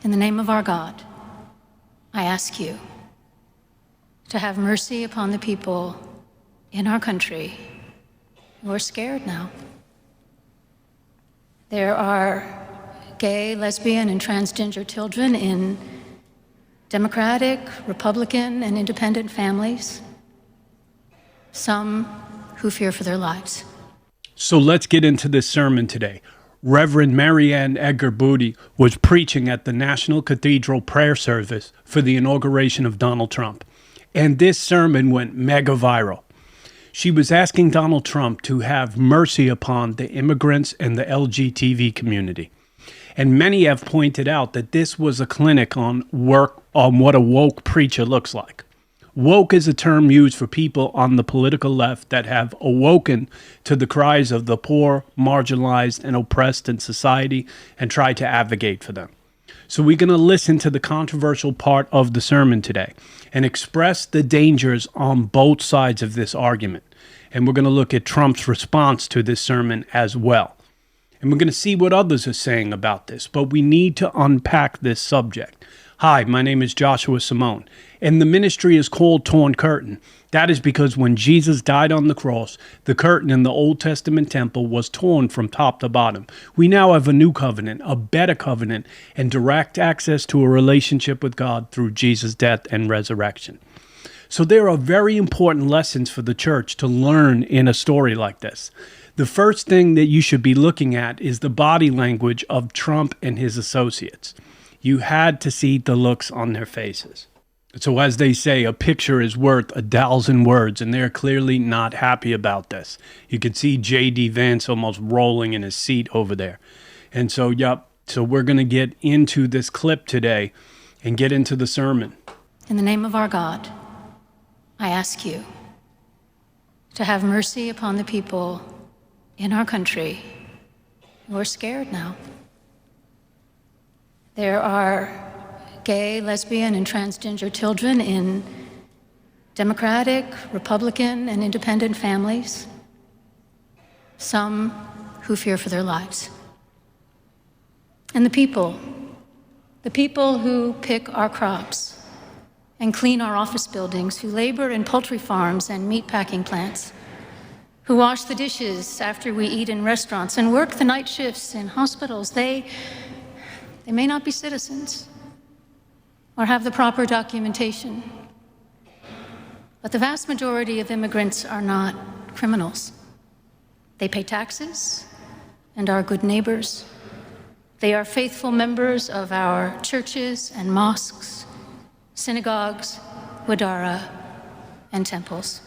In the name of our God, I ask you to have mercy upon the people in our country who are scared now. There are gay, lesbian, and transgender children in Democratic, Republican, and independent families, some who fear for their lives. So let's get into this sermon today. Reverend Mariann Budde was preaching at the National Cathedral prayer service for the inauguration of Donald Trump. And this sermon went mega viral. She was asking Donald Trump to have mercy upon the immigrants and the LGBT community. And many have pointed out that this was a clinic on what a woke preacher looks like. Woke is a term used for people on the political left that have awoken to the cries of the poor, marginalized, and oppressed in society and try to advocate for them. So we're going to listen to the controversial part of the sermon today and express the dangers on both sides of this argument. And we're going to look at Trump's response to this sermon as well. And we're going to see what others are saying about this, but we need to unpack this subject. Hi, my name is Joshua Simone, and the ministry is called Torn Curtain. That is because when Jesus died on the cross, the curtain in the Old Testament temple was torn from top to bottom. We now have a new covenant, a better covenant, and direct access to a relationship with God through Jesus' death and resurrection. So there are very important lessons for the church to learn in a story like this. The first thing that you should be looking at is the body language of Trump and his associates. You had to see the looks on their faces. So as they say, a picture is worth 1,000 words, and they're clearly not happy about this. You could see JD Vance almost rolling in his seat over there. And so, so we're going to get into this clip today and get into the sermon. In the name of our God, I ask you to have mercy upon the people in our country who are scared now. There are gay, lesbian, and transgender children in Democratic, Republican, and independent families, some who fear for their lives. And the people who pick our crops and clean our office buildings, who labor in poultry farms and meatpacking plants, who wash the dishes after we eat in restaurants and work the night shifts in hospitals, they may not be citizens or have the proper documentation, but the vast majority of immigrants are not criminals. They pay taxes and are good neighbors. They are faithful members of our churches and mosques, synagogues, gurdwara, and temples.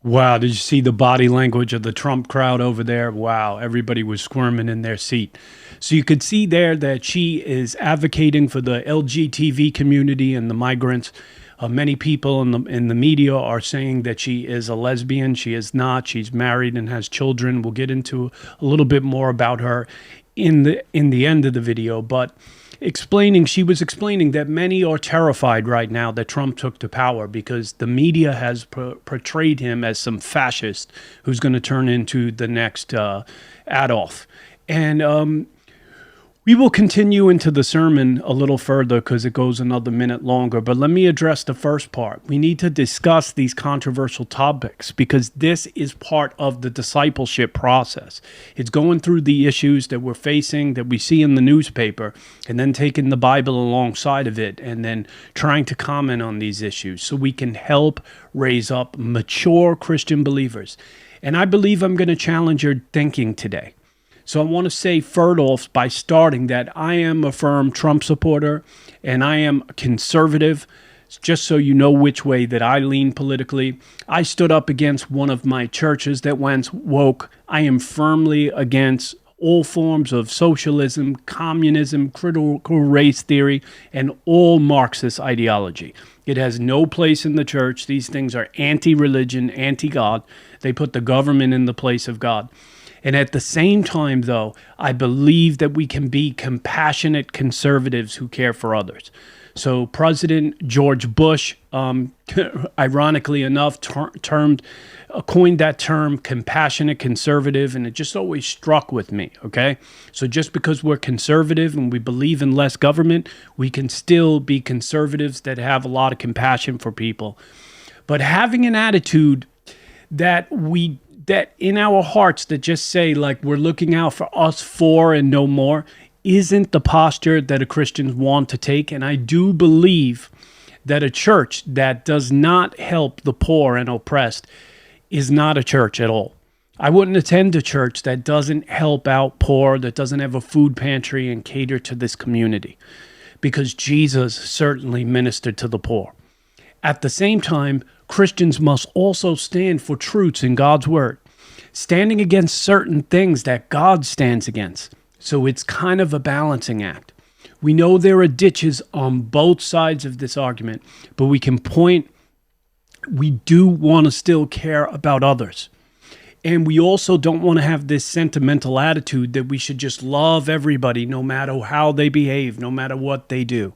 Wow, did you see the body language of the Trump crowd over there? Wow, everybody was squirming in their seat. So you could see there that she is advocating for the LGBT community and the migrants. Many people in the media are saying that she is a lesbian. She is not. She's married and has children. We'll get into a little bit more about her in the end of the video, but she was explaining that many are terrified right now that Trump took to power because the media has portrayed him as some fascist who's going to turn into the next Adolf. And we will continue into the sermon a little further because it goes another minute longer, but let me address the first part. We need to discuss these controversial topics because this is part of the discipleship process. It's going through the issues that we're facing, that we see in the newspaper, and then taking the Bible alongside of it and then trying to comment on these issues so we can help raise up mature Christian believers. And I believe I'm going to challenge your thinking today. So I want to say first off by starting that I am a firm Trump supporter and I am conservative, just so you know which way that I lean politically. I stood up against one of my churches that went woke. I am firmly against all forms of socialism, communism, critical race theory, and all Marxist ideology. It has no place in the church. These things are anti-religion, anti-God. They put the government in the place of God. And at the same time, though, I believe that we can be compassionate conservatives who care for others. So President George Bush, ironically enough, coined that term compassionate conservative, and it just always struck with me, okay? So just because we're conservative and we believe in less government, we can still be conservatives that have a lot of compassion for people. But having an attitude that in our hearts that just say like we're looking out for us four and no more isn't the posture that a Christian want to take. And I do believe that a church that does not help the poor and oppressed is not a church at all. I wouldn't attend a church that doesn't help out poor, that doesn't have a food pantry and cater to this community, because Jesus certainly ministered to the poor. At the same time, Christians must also stand for truths in God's word, standing against certain things that God stands against. So it's kind of a balancing act. We know there are ditches on both sides of this argument, but we do want to still care about others. And we also don't want to have this sentimental attitude that we should just love everybody no matter how they behave, no matter what they do.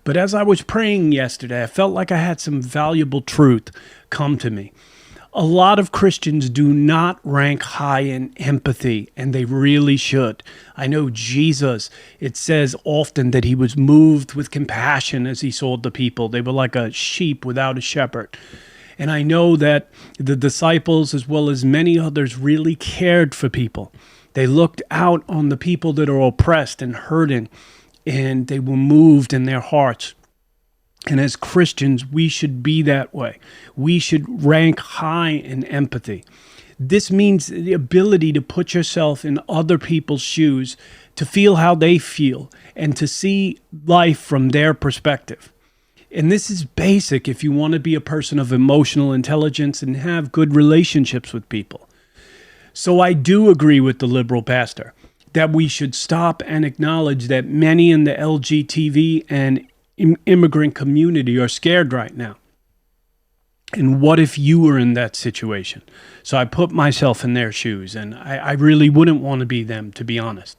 But as I was praying yesterday, I felt like I had some valuable truth come to me. A lot of Christians do not rank high in empathy, and they really should. I know Jesus, it says often that he was moved with compassion as he saw the people. They were like a sheep without a shepherd. And I know that the disciples, as well as many others, really cared for people. They looked out on the people that are oppressed and hurting, and they were moved in their hearts. And as Christians, we should be that way. We should rank high in empathy. This means the ability to put yourself in other people's shoes, to feel how they feel, and to see life from their perspective. And this is basic if you want to be a person of emotional intelligence and have good relationships with people. So I do agree with the liberal pastor that we should stop and acknowledge that many in the LGBT and immigrant community are scared right now. And what if you were in that situation? So I put myself in their shoes, and I really wouldn't want to be them, to be honest.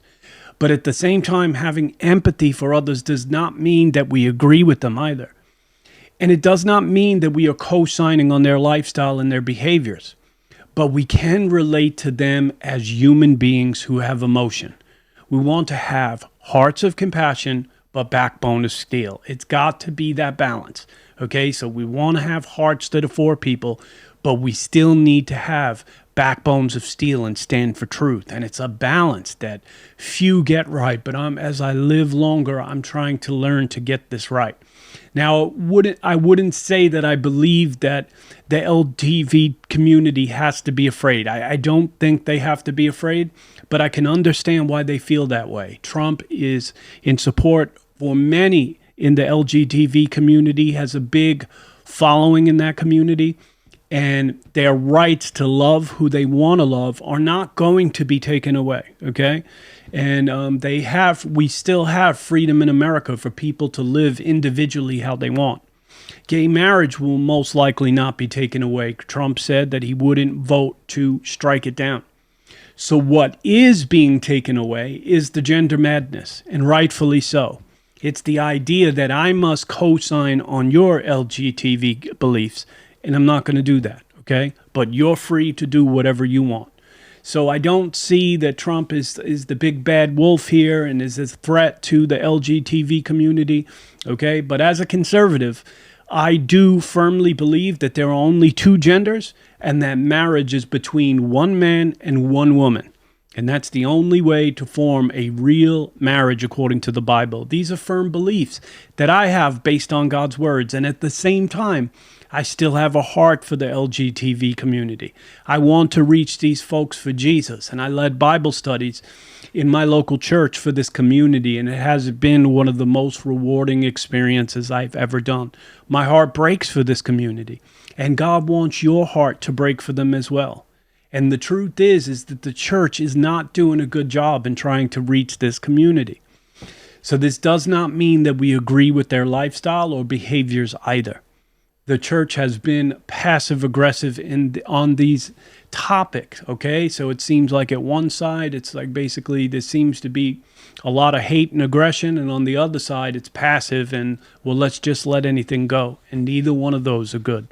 But at the same time, having empathy for others does not mean that we agree with them either. And it does not mean that we are co-signing on their lifestyle and their behaviors. But we can relate to them as human beings who have emotion. We want to have hearts of compassion, but backbone of steel. It's got to be that balance. Okay, so we want to have hearts that are for people, but we still need to have backbones of steel and stand for truth. And it's a balance that few get right, but as I live longer, I'm trying to learn to get this right. Now, I wouldn't say that I believe that the LGBT community has to be afraid. I don't think they have to be afraid, but I can understand why they feel that way. Trump is in support for many in the LGBT community, has a big following in that community, and their rights to love who they want to love are not going to be taken away, okay? And we still have freedom in America for people to live individually how they want. Gay marriage will most likely not be taken away. Trump said that he wouldn't vote to strike it down. So what is being taken away is the gender madness, and rightfully so. It's the idea that I must co-sign on your LGBT beliefs, and I'm not going to do that, okay? But you're free to do whatever you want. So I don't see that Trump is the big bad wolf here and is a threat to the LGBT community, okay? But as a conservative, I do firmly believe that there are only two genders and that marriage is between one man and one woman. And that's the only way to form a real marriage according to the Bible. These are firm beliefs that I have based on God's words. And at the same time, I still have a heart for the LGBT community. I want to reach these folks for Jesus. And I led Bible studies in my local church for this community. And it has been one of the most rewarding experiences I've ever done. My heart breaks for this community. And God wants your heart to break for them as well. And the truth is that the church is not doing a good job in trying to reach this community. So this does not mean that we agree with their lifestyle or behaviors either. the church has been passive aggressive on these topics. Okay, so it seems like at one side it's like basically there seems to be a lot of hate and aggression, and on the other side it's passive and, well, let's just let anything go, and neither one of those are good.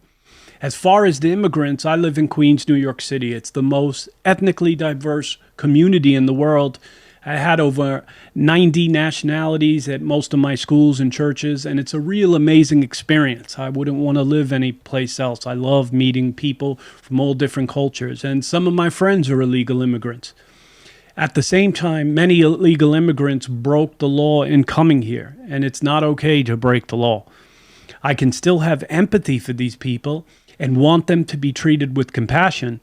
As far as the immigrants, I live in Queens, New York City. It's the most ethnically diverse community in the world. I had over 90 nationalities at most of my schools and churches, and it's a real amazing experience. I wouldn't want to live any place else. I love meeting people from all different cultures, and some of my friends are illegal immigrants. At the same time, many illegal immigrants broke the law in coming here, and it's not okay to break the law. I can still have empathy for these people and want them to be treated with compassion.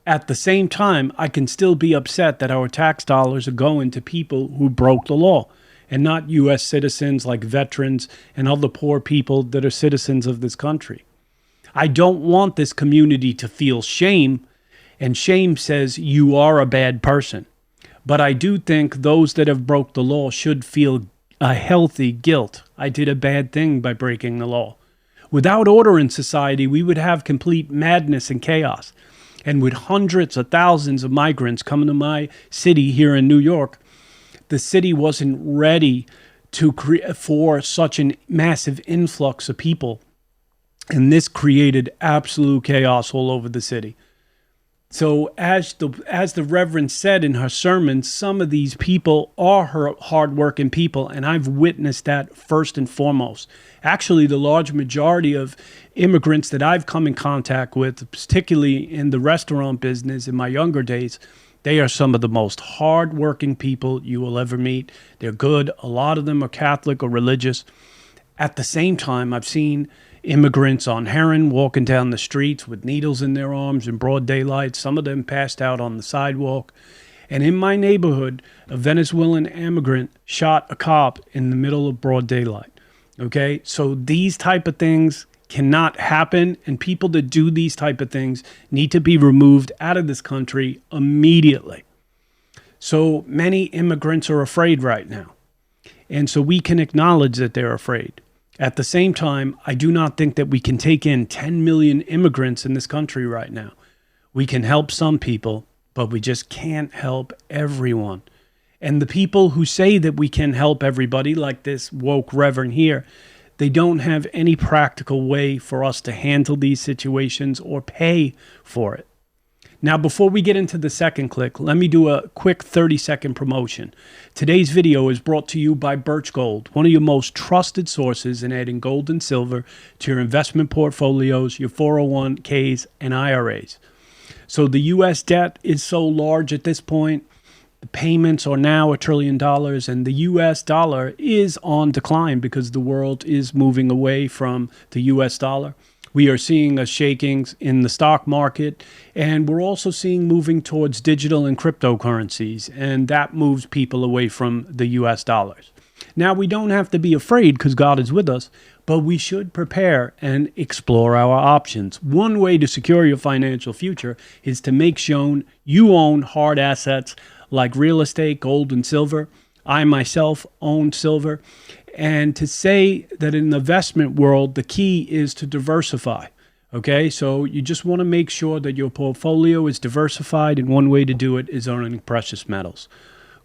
At the same time, I can still be upset that our tax dollars are going to people who broke the law and not U.S. citizens like veterans and other poor people that are citizens of this country. I don't want this community to feel shame, and shame says you are a bad person. But I do think those that have broke the law should feel a healthy guilt. I did a bad thing by breaking the law. Without order in society, we would have complete madness and chaos. And with hundreds of thousands of migrants coming to my city here in New York, the city wasn't ready for such a massive influx of people. And this created absolute chaos all over the city. So as the Reverend said in her sermon, some of these people are hardworking people, and I've witnessed that first and foremost. Actually, the large majority of immigrants that I've come in contact with, particularly in the restaurant business in my younger days, they are some of the most hardworking people you will ever meet. They're good. A lot of them are Catholic or religious. At the same time, I've seen immigrants on heroin walking down the streets with needles in their arms in broad daylight. Some of them passed out on the sidewalk. And in my neighborhood, a Venezuelan immigrant shot a cop in the middle of broad daylight. Okay, so these type of things cannot happen, and people that do these type of things need to be removed out of this country immediately. So many immigrants are afraid right now, and so we can acknowledge that they're afraid. At the same time, I do not think that we can take in 10 million immigrants in this country right now. We can help some people, but we just can't help everyone. And the people who say that we can help everybody, like this woke reverend here, they don't have any practical way for us to handle these situations or pay for it. Now, before we get into the second clip, let me do a quick 30-second promotion. Today's video is brought to you by Birch Gold, one of your most trusted sources in adding gold and silver to your investment portfolios, your 401ks, and IRAs. So the U.S. debt is so large at this point. The payments are now $1 trillion, and the U.S. dollar is on decline because the world is moving away from the U.S. dollar. We are seeing a shakings in the stock market, and we're also seeing moving towards digital and cryptocurrencies, and that moves people away from the U.S. dollars. Now, we don't have to be afraid because God is with us, but we should prepare and explore our options. One way to secure your financial future is to make sure you own hard assets like real estate, gold, and silver. I myself own silver. And to say that in the investment world, the key is to diversify. Okay, so you just want to make sure that your portfolio is diversified, and one way to do it is owning precious metals.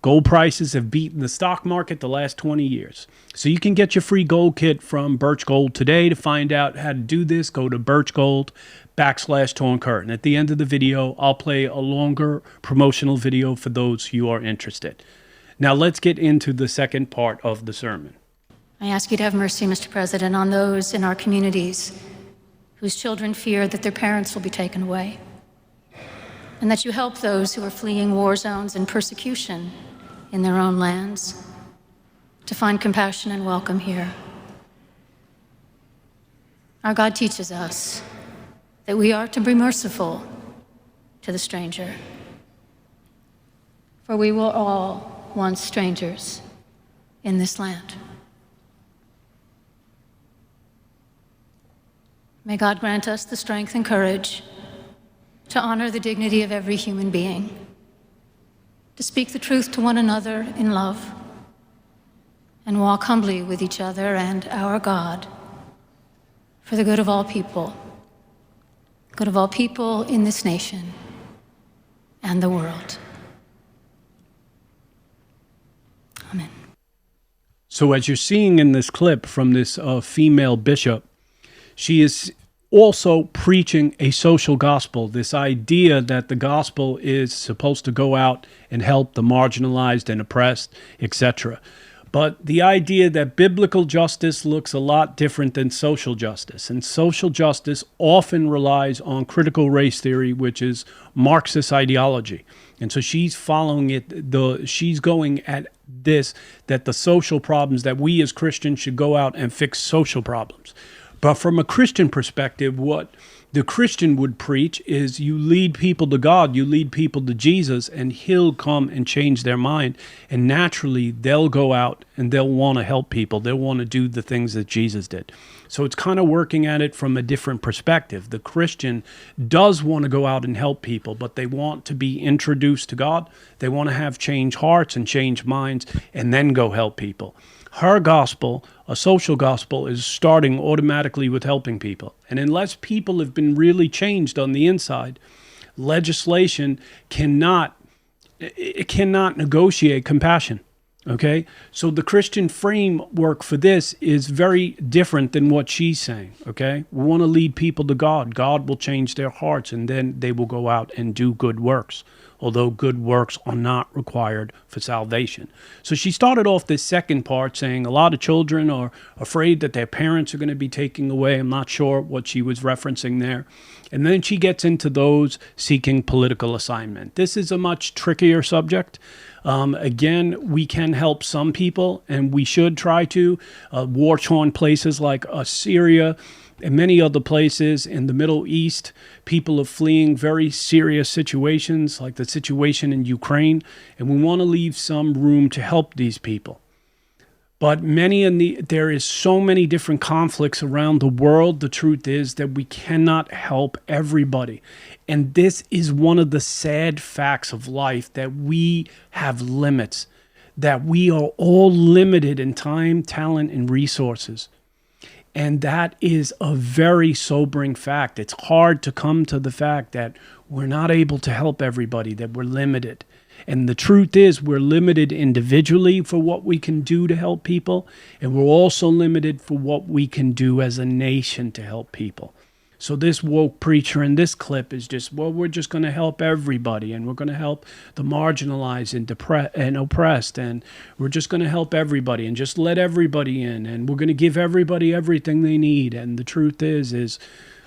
Gold prices have beaten the stock market the last 20 years. So you can get your free gold kit from Birch Gold today. To find out how to do this, go to birchgold.com/torn curtain. At the end of the video, I'll play a longer promotional video for those who are interested. Now let's get into the second part of the sermon. I ask you to have mercy, Mr. President, on those in our communities whose children fear that their parents will be taken away, and that you help those who are fleeing war zones and persecution in their own lands to find compassion and welcome here. Our God teaches us that we are to be merciful to the stranger, for we were all once strangers in this land. May God grant us the strength and courage to honor the dignity of every human being, to speak the truth to one another in love, and walk humbly with each other and our God for the good of all people in this nation and the world. Amen. So as you're seeing in this clip from this female bishop, she is also preaching a social gospel, this idea that the gospel is supposed to go out and help the marginalized and oppressed, etc. But the idea that biblical justice looks a lot different than social justice, and social justice often relies on critical race theory, which is Marxist ideology. And so she's following it, she's going at this, that the social problems, that we as Christians should go out and fix social problems. But from a Christian perspective, what the Christian would preach is you lead people to God, you lead people to Jesus, and he'll come and change their mind. And naturally, they'll go out and they'll want to help people. They'll want to do the things that Jesus did. So it's kind of working at it from a different perspective. The Christian does want to go out and help people, but they want to be introduced to God. They want to have changed hearts and changed minds and then go help people. Her gospel, a social gospel, is starting automatically with helping people. And unless people have been really changed on the inside, legislation cannot negotiate compassion. Okay? So the Christian framework for this is very different than what she's saying. Okay? We want to lead people to God. God will change their hearts, and then they will go out and do good works, although good works are not required for salvation. So she started off this second part saying a lot of children are afraid that their parents are going to be taken away. I'm not sure what she was referencing there. And then she gets into those seeking political assignment. This is a much trickier subject. Again, we can help some people, and we should try to. War-torn places like Syria and many other places in the Middle East, people are fleeing very serious situations like the situation in Ukraine, and we want to leave some room to help these people. But there is so many different conflicts around the world. The truth is that we cannot help everybody. And this is one of the sad facts of life, that we have limits, that we are all limited in time, talent, and resources. And that is a very sobering fact. It's hard to come to the fact that we're not able to help everybody, that we're limited. And the truth is we're limited individually for what we can do to help people, and we're also limited for what we can do as a nation to help people. So this woke preacher in this clip is just, well, we're just going to help everybody, and we're going to help the marginalized and oppressed, and we're just going to help everybody and just let everybody in, and we're going to give everybody everything they need. And the truth is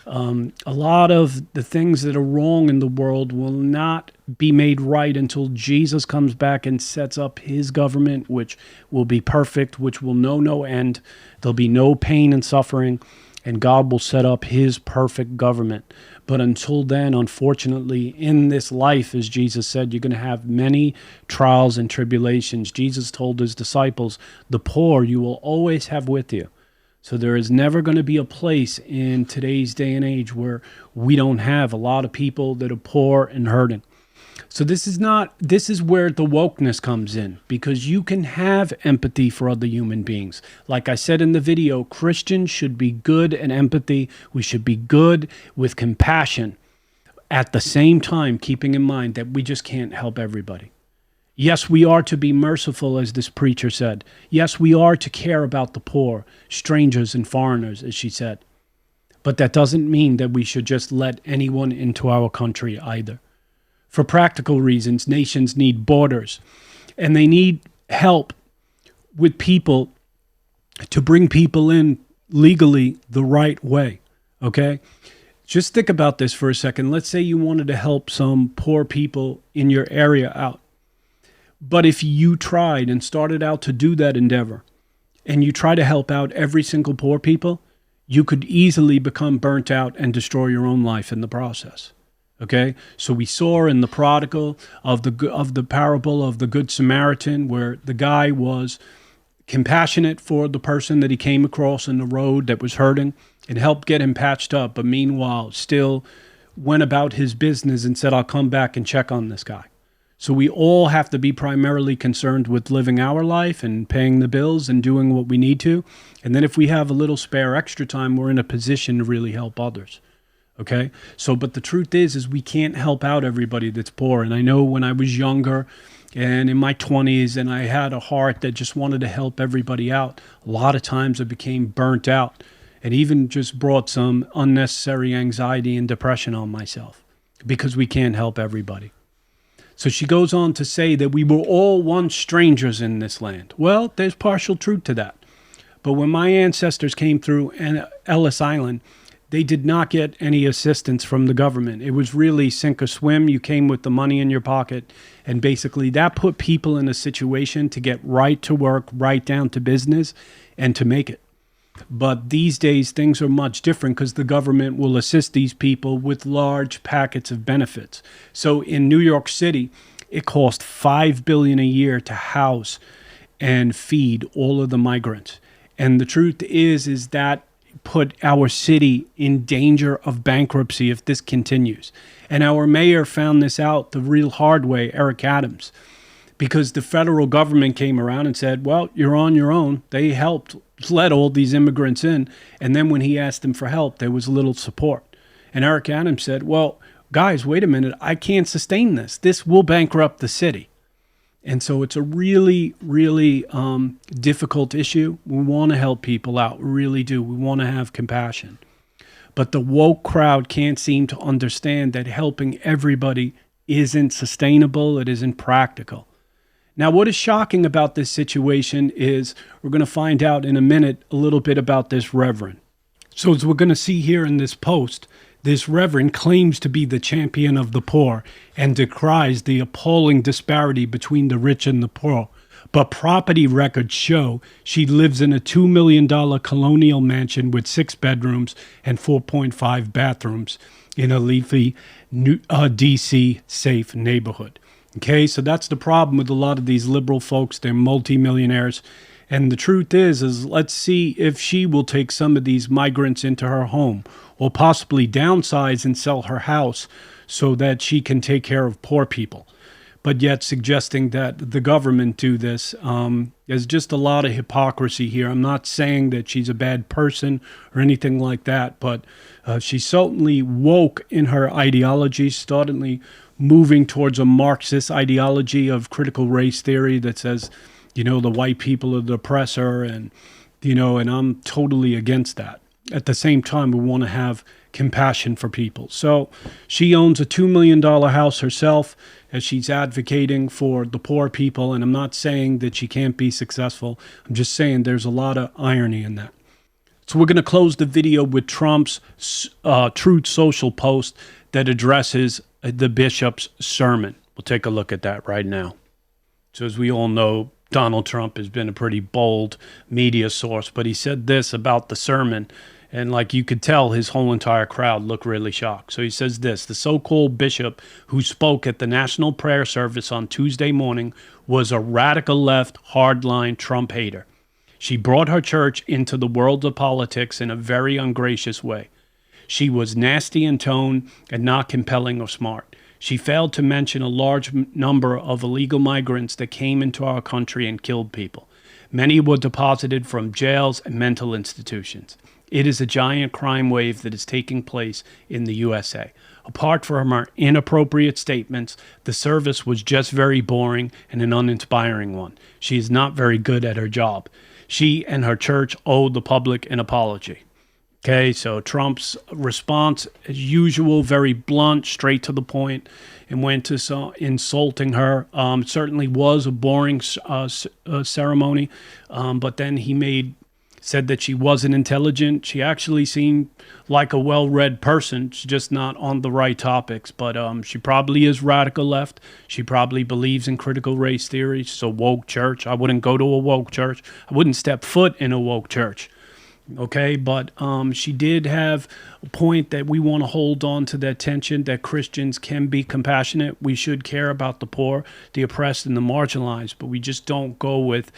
a lot of the things that are wrong in the world will not be made right until Jesus comes back and sets up his government, which will be perfect, which will know no end. There'll be no pain and suffering, and God will set up his perfect government. But until then, unfortunately, in this life, as Jesus said, you're going to have many trials and tribulations. Jesus told his disciples, the poor you will always have with you. So there is never going to be a place in today's day and age where we don't have a lot of people that are poor and hurting. So this is where the wokeness comes in, because you can have empathy for other human beings. Like I said in the video, Christians should be good in empathy. We should be good with compassion, at the same time keeping in mind that we just can't help everybody. Yes, we are to be merciful, as this preacher said. Yes, we are to care about the poor, strangers and foreigners, as she said. But that doesn't mean that we should just let anyone into our country either. For practical reasons, nations need borders, and they need help with people to bring people in legally the right way, okay? Just think about this for a second. Let's say you wanted to help some poor people in your area out. But if you tried and started out to do that endeavor, and you try to help out every single poor people, you could easily become burnt out and destroy your own life in the process. Okay, so we saw in the prodigal of the parable of the Good Samaritan, where the guy was compassionate for the person that he came across in the road that was hurting and helped get him patched up, but meanwhile still went about his business and said, I'll come back and check on this guy. So we all have to be primarily concerned with living our life and paying the bills and doing what we need to. And then if we have a little spare extra time, we're in a position to really help others. Okay? So, but the truth is we can't help out everybody that's poor. And I know when I was younger and in my 20s and I had a heart that just wanted to help everybody out, a lot of times I became burnt out and even just brought some unnecessary anxiety and depression on myself because we can't help everybody. So she goes on to say that we were all once strangers in this land. Well, there's partial truth to that. But when my ancestors came through Ellis Island, they did not get any assistance from the government. It was really sink or swim. You came with the money in your pocket. And basically that put people in a situation to get right to work, right down to business, and to make it. But these days, things are much different because the government will assist these people with large packets of benefits. So in New York City, it costs $5 billion a year to house and feed all of the migrants. And the truth is that put our city in danger of bankruptcy if this continues. And our mayor found this out the real hard way, Eric Adams, because the federal government came around and said, well, you're on your own. They helped let all these immigrants in. And then when he asked them for help, there was little support. And Eric Adams said, well, guys, wait a minute. I can't sustain this. This will bankrupt the city. And so it's a really, really difficult issue. We want to help people out. We really do. We want to have compassion. But the woke crowd can't seem to understand that helping everybody isn't sustainable. It isn't practical. Now, what is shocking about this situation is we're going to find out in a minute a little bit about this reverend. So as we're going to see here in this post, this reverend claims to be the champion of the poor and decries the appalling disparity between the rich and the poor. But property records show she lives in a $2 million colonial mansion with 6 bedrooms and 4.5 bathrooms in a leafy D.C. safe neighborhood. Okay, so that's the problem with a lot of these liberal folks. They're multimillionaires. And the truth is let's see if she will take some of these migrants into her home or possibly downsize and sell her house so that she can take care of poor people. But yet suggesting that the government do this, there's just a lot of hypocrisy here. I'm not saying that she's a bad person or anything like that, but she's certainly woke in her ideology, certainly moving towards a Marxist ideology of critical race theory that says, the white people are the oppressor and I'm totally against that. At the same time, we want to have compassion for people. So she owns a $2 million house herself as she's advocating for the poor people. And I'm not saying that she can't be successful. I'm just saying there's a lot of irony in that. So we're going to close the video with Trump's Truth Social post that addresses the bishop's sermon. We'll take a look at that right now. So as we all know, Donald Trump has been a pretty bold media source, but he said this about the sermon, and like you could tell, his whole entire crowd looked really shocked. So he says this: the so-called bishop who spoke at the national prayer service on Tuesday morning was a radical left, hardline Trump hater. She brought her church into the world of politics in a very ungracious way. She was nasty in tone and not compelling or smart. She failed to mention a large number of illegal migrants that came into our country and killed people. Many were deposited from jails and mental institutions. It is a giant crime wave that is taking place in the USA. Apart from her inappropriate statements, the service was just very boring and an uninspiring one. She is not very good at her job. She and her church owe the public an apology. Okay, so Trump's response, as usual, very blunt, straight to the point, and went to insulting her. Certainly was a boring ceremony, but then he said that she wasn't intelligent. She actually seemed like a well-read person. She's just not on the right topics, but she probably is radical left. She probably believes in critical race theory. She's a woke church. I wouldn't go to a woke church. I wouldn't step foot in a woke church. Okay, but she did have a point that we want to hold on to that tension, that Christians can be compassionate. We should care about the poor, the oppressed, and the marginalized, but we just don't go with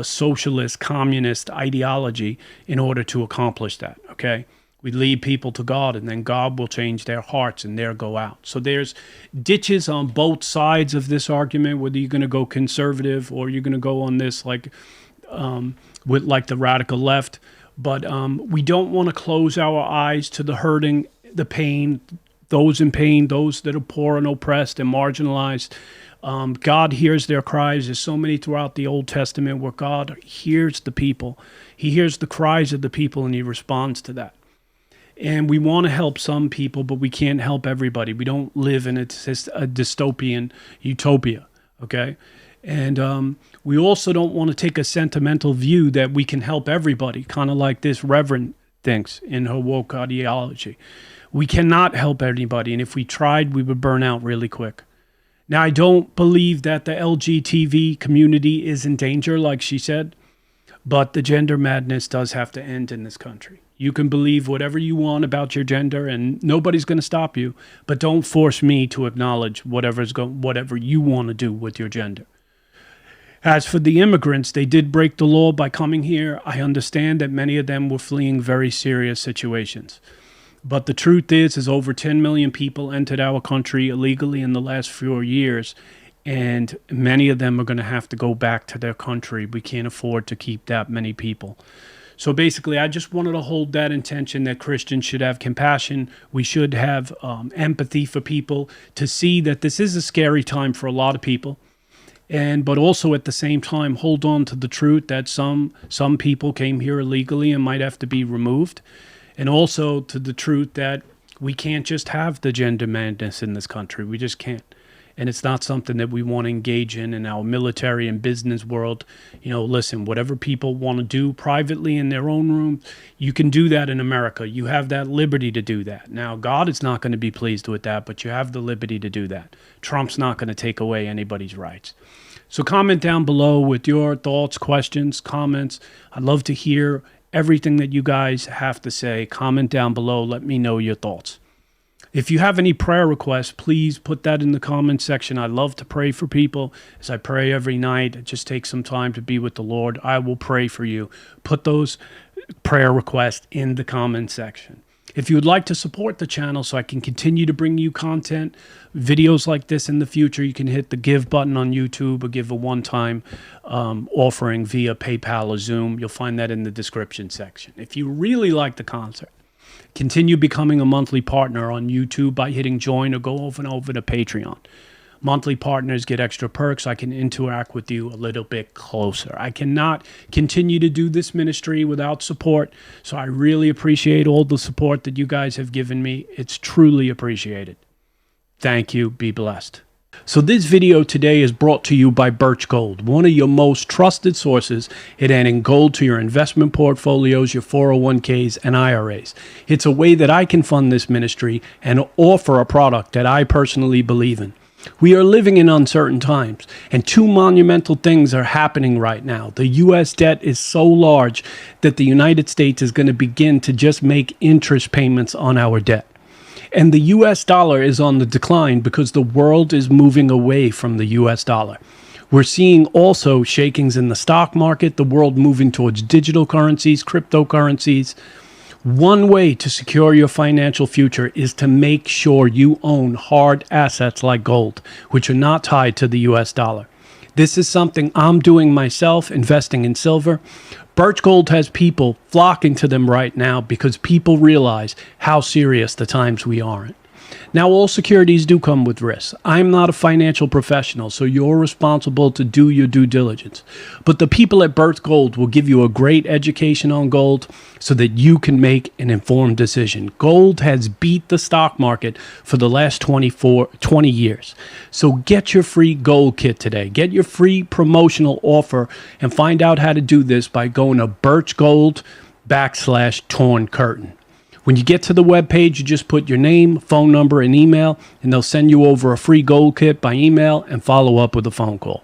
socialist, communist ideology in order to accomplish that, okay? We lead people to God, and then God will change their hearts and they'll go out. So there's ditches on both sides of this argument, whether you're going to go conservative or you're going to go on this with like the radical left. But we don't want to close our eyes to the hurting, the pain, those in pain, those that are poor and oppressed and marginalized. God hears their cries. There's so many throughout the Old Testament where God hears the people. He hears the cries of the people and he responds to that. And we want to help some people, but we can't help everybody. We don't live in a dystopian utopia, okay? And we also don't want to take a sentimental view that we can help everybody, kind of like this reverend thinks in her woke ideology. We cannot help anybody, and if we tried, we would burn out really quick. Now, I don't believe that the LGBTQ community is in danger, like she said, but the gender madness does have to end in this country. You can believe whatever you want about your gender, and nobody's going to stop you, but don't force me to acknowledge whatever you want to do with your gender. As for the immigrants, they did break the law by coming here. I understand that many of them were fleeing very serious situations. But the truth is over 10 million people entered our country illegally in the last few years, and many of them are going to have to go back to their country. We can't afford to keep that many people. So basically, I just wanted to hold that intention that Christians should have compassion. We should have empathy for people to see that this is a scary time for a lot of people. But also at the same time, hold on to the truth that some people came here illegally and might have to be removed. And also to the truth that we can't just have the gender madness in this country. We just can't. And it's not something that we want to engage in our military and business world. Listen, whatever people want to do privately in their own room, you can do that in America. You have that liberty to do that. Now, God is not going to be pleased with that, but you have the liberty to do that. Trump's not going to take away anybody's rights. So comment down below with your thoughts, questions, comments. I'd love to hear everything that you guys have to say. Comment down below. Let me know your thoughts. If you have any prayer requests, please put that in the comment section. I love to pray for people. As I pray every night, just take some time to be with the Lord. I will pray for you. Put those prayer requests in the comment section. If you would like to support the channel so I can continue to bring you content, videos like this in the future, you can hit the give button on YouTube or give a one-time offering via PayPal or Zoom. You'll find that in the description section. If you really like the concert, continue becoming a monthly partner on YouTube by hitting join or go over to Patreon. Monthly partners get extra perks. I can interact with you a little bit closer. I cannot continue to do this ministry without support, so I really appreciate all the support that you guys have given me. It's truly appreciated. Thank you. Be blessed. So this video today is brought to you by Birch Gold, one of your most trusted sources in adding gold to your investment portfolios, your 401ks, and IRAs. It's a way that I can fund this ministry and offer a product that I personally believe in. We are living in uncertain times, and two monumental things are happening right now. The U.S. debt is so large that the United States is going to begin to just make interest payments on our debt. And the U.S. dollar is on the decline because the world is moving away from the U.S. dollar. We're seeing also shakings in the stock market, the world moving towards digital currencies, cryptocurrencies. One way to secure your financial future is to make sure you own hard assets like gold, which are not tied to the U.S. dollar. This is something I'm doing myself, investing in silver. Birch Gold has people flocking to them right now because people realize how serious the times we are in. Now, all securities do come with risks. I'm not a financial professional, so you're responsible to do your due diligence. But the people at Birch Gold will give you a great education on gold so that you can make an informed decision. Gold has beat the stock market for the last 20 years. So get your free gold kit today. Get your free promotional offer and find out how to do this by going to birchgold.com/torn curtain. When you get to the webpage, you just put your name, phone number, and email, and they'll send you over a free gold kit by email and follow up with a phone call.